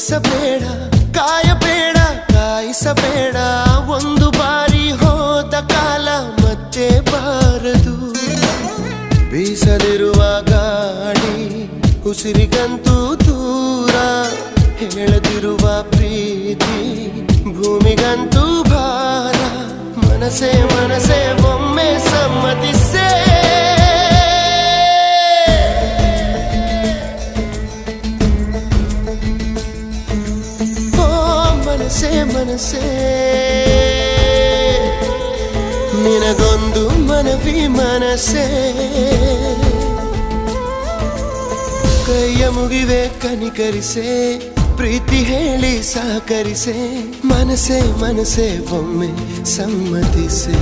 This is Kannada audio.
ಬಯಸಬೇಡ ಕಾಯಬೇಡ ಕಾಯಿಸಬೇಡ ಒಂದು ಬಾರಿ ಹೋದ ಕಾಲ ಮತ್ತೆ ಬಾರದು ಬೀಸಲಿರುವ ಗಾಳಿ ಉಸಿರಿಗಂತೂ ದೂರ ಹೇಳದಿರುವ ಪ್ರೀತಿ ಭೂಮಿಗಂತೂ ಭಾರ ಮನಸೇ ಮನಸೇ ಒಮ್ಮೆ ಸಮ್ಮತಿಸೇ ಮನಸೇ ಮನಸೇ ನಿನಗೊಂದು ಮನವಿ ಮನಸೇ ಕೈಯ ಮುಗಿವೆ ಕನಿಕರಿಸೆ ಪ್ರೀತಿ ಹೇಳಿ ಸಹಕರಿಸೆ ಮನಸೇ ಮನಸೇ ಒಮ್ಮೆ ಸಮ್ಮತಿಸೆ